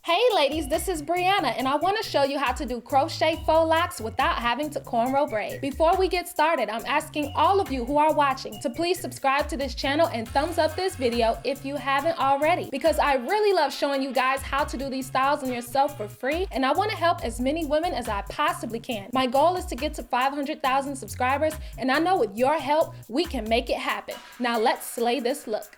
Hey ladies, this is Breanna and I want to show you how to do crochet faux locks without having to cornrow braid. Before we get started, I'm asking all of you who are watching to please subscribe to this channel and thumbs up this video if you haven't already, because I really love showing you guys how to do these styles on yourself for free, and I want to help as many women as I possibly can. My goal is to get to 500,000 subscribers, and I know with your help, we can make it happen. Now let's slay this look.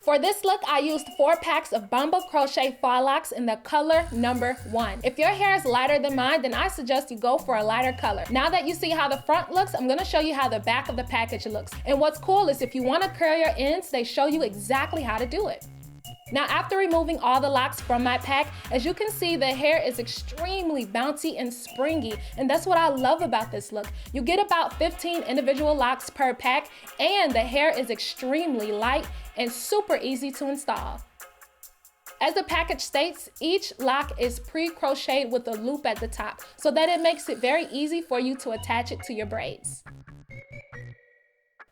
For this look, I used 4 packs of Bumble Crochet Faux Locs in the color number 1. If your hair is lighter than mine, then I suggest you go for a lighter color. Now that you see how the front looks, I'm gonna show you how the back of the package looks. And what's cool is if you wanna curl your ends, they show you exactly how to do it. Now, after removing all the locks from my pack, as you can see, the hair is extremely bouncy and springy, and that's what I love about this look. You get about 15 individual locks per pack, and the hair is extremely light and super easy to install. As the package states, each lock is pre-crocheted with a loop at the top, so that it makes it very easy for you to attach it to your braids.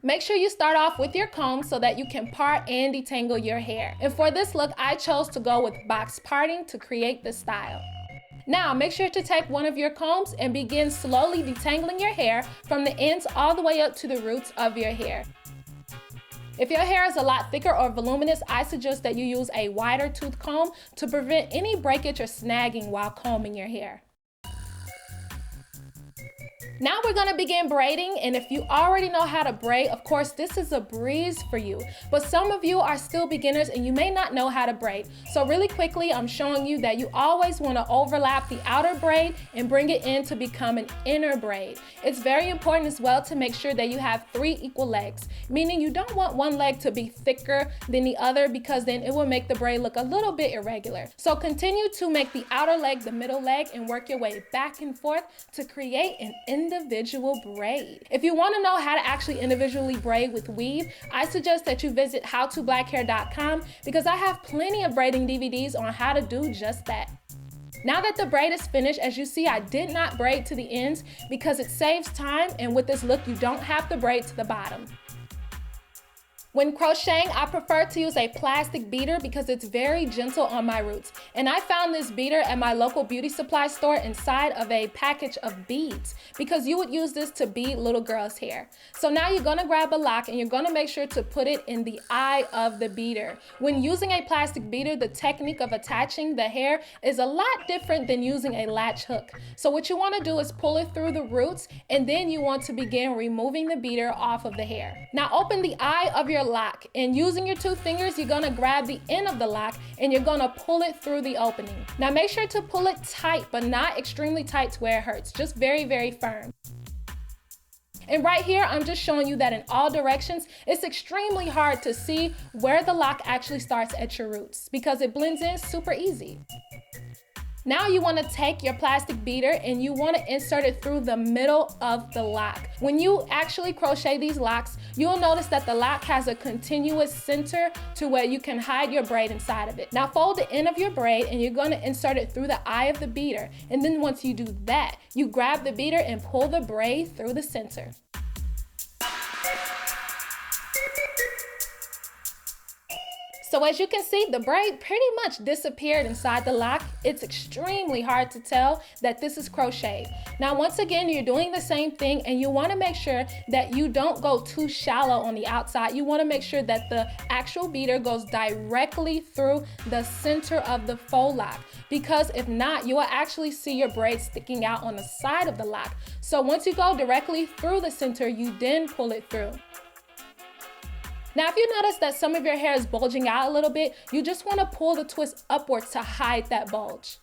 Make sure you start off with your comb so that you can part and detangle your hair. And for this look, I chose to go with box parting to create this style. Now, make sure to take one of your combs and begin slowly detangling your hair from the ends all the way up to the roots of your hair. If your hair is a lot thicker or voluminous, I suggest that you use a wider tooth comb to prevent any breakage or snagging while combing your hair. Now we're gonna begin braiding, and if you already know how to braid, of course, this is a breeze for you. But some of you are still beginners and you may not know how to braid. So really quickly, I'm showing you that you always wanna overlap the outer braid and bring it in to become an inner braid. It's very important as well to make sure that you have 3 equal legs, meaning you don't want one leg to be thicker than the other because then it will make the braid look a little bit irregular. So continue to make the outer leg the middle leg and work your way back and forth to create an individual braid. If you want to know how to actually individually braid with weave, I suggest that you visit howtoblackhair.com because I have plenty of braiding DVDs on how to do just that. Now that the braid is finished, as you see, I did not braid to the ends because it saves time, and with this look, you don't have to braid to the bottom. When crocheting, I prefer to use a plastic beater because it's very gentle on my roots. And I found this beater at my local beauty supply store inside of a package of beads because you would use this to bead little girls' hair. So now you're gonna grab a lock and you're gonna make sure to put it in the eye of the beater. When using a plastic beater, the technique of attaching the hair is a lot different than using a latch hook. So what you wanna do is pull it through the roots, and then you want to begin removing the beater off of the hair. Now open the eye of your lock, and using your 2 fingers, you're gonna grab the end of the lock and you're gonna pull it through the opening. Now make sure to pull it tight, but not extremely tight to where it hurts, just very, very firm. And right here, I'm just showing you that in all directions, it's extremely hard to see where the lock actually starts at your roots because it blends in super easy. Now you want to take your plastic beater and you want to insert it through the middle of the lock. When you actually crochet these locks, you'll notice that the lock has a continuous center to where you can hide your braid inside of it. Now fold the end of your braid and you're going to insert it through the eye of the beater. And then once you do that, you grab the beater and pull the braid through the center. So as you can see, the braid pretty much disappeared inside the lock. It's extremely hard to tell that this is crocheted. Now, once again, you're doing the same thing and you want to make sure that you don't go too shallow on the outside. You want to make sure that the actual beater goes directly through the center of the faux lock, because if not, you will actually see your braid sticking out on the side of the lock. So once you go directly through the center, you then pull it through. Now, if you notice that some of your hair is bulging out a little bit, you just want to pull the twist upwards to hide that bulge.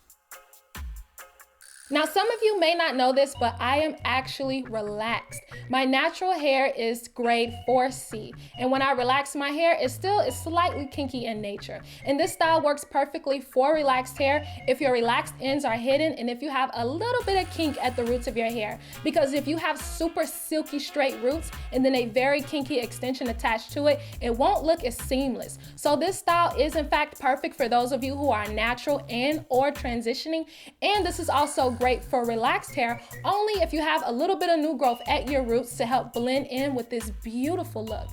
Now, some of you may not know this, but I am actually relaxed. My natural hair is grade 4C, and when I relax my hair, it's slightly kinky in nature. And this style works perfectly for relaxed hair if your relaxed ends are hidden and if you have a little bit of kink at the roots of your hair. Because if you have super silky straight roots and then a very kinky extension attached to it, it won't look as seamless. So this style is in fact perfect for those of you who are natural and or transitioning, and this is also great for relaxed hair only if you have a little bit of new growth at your roots to help blend in with this beautiful look.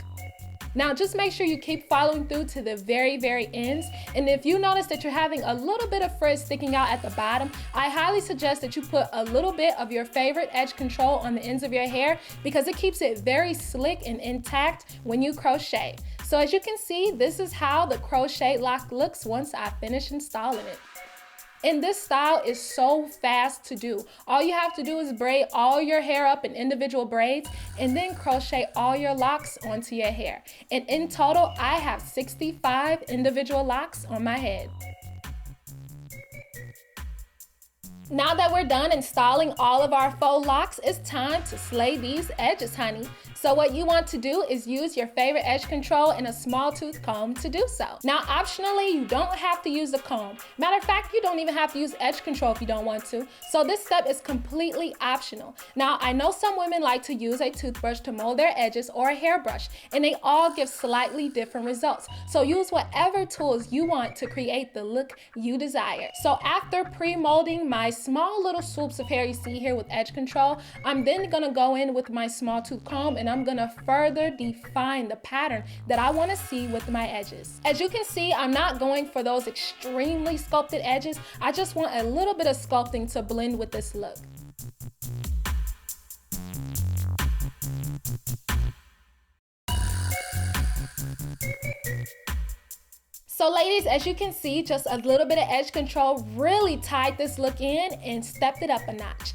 Now just make sure you keep following through to the very ends, and if you notice that you're having a little bit of frizz sticking out at the bottom, I highly suggest that you put a little bit of your favorite edge control on the ends of your hair because it keeps it very slick and intact when you crochet. So as you can see, this is how the crochet lock looks once I finish installing it. And this style is so fast to do. All you have to do is braid all your hair up in individual braids and then crochet all your locks onto your hair. And in total, I have 65 individual locks on my head. Now that we're done installing all of our faux locks, it's time to slay these edges, honey. So what you want to do is use your favorite edge control and a small tooth comb to do so. Now optionally, you don't have to use a comb. Matter of fact, you don't even have to use edge control if you don't want to. So this step is completely optional. Now I know some women like to use a toothbrush to mold their edges or a hairbrush, and they all give slightly different results. So use whatever tools you want to create the look you desire. So after pre-molding my small little swoops of hair you see here with edge control, I'm then gonna go in with my small tooth comb and I'm gonna further define the pattern that I wanna see with my edges. As you can see, I'm not going for those extremely sculpted edges. I just want a little bit of sculpting to blend with this look. So ladies, as you can see, just a little bit of edge control really tied this look in and stepped it up a notch.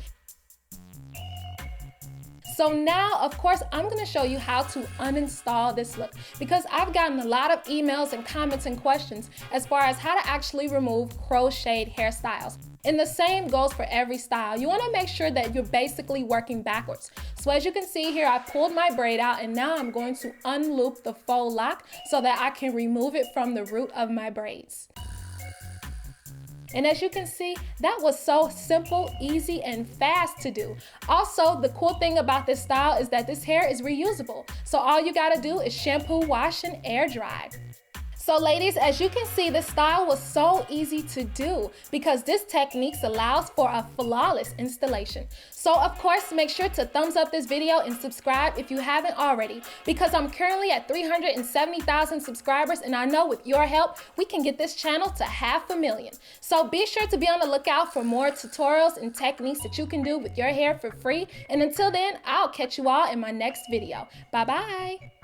So now, of course, I'm gonna show you how to uninstall this look because I've gotten a lot of emails and comments and questions as far as how to actually remove crocheted hairstyles. And the same goes for every style. You wanna make sure that you're basically working backwards. So as you can see here, I pulled my braid out and now I'm going to unloop the faux lock so that I can remove it from the root of my braids. And as you can see, that was so simple, easy, and fast to do. Also, the cool thing about this style is that this hair is reusable. So all you gotta do is shampoo, wash, and air dry. So ladies, as you can see, this style was so easy to do because this technique allows for a flawless installation. So of course, make sure to thumbs up this video and subscribe if you haven't already because I'm currently at 370,000 subscribers and I know with your help, we can get this channel to 500,000. So be sure to be on the lookout for more tutorials and techniques that you can do with your hair for free. And until then, I'll catch you all in my next video. Bye-bye.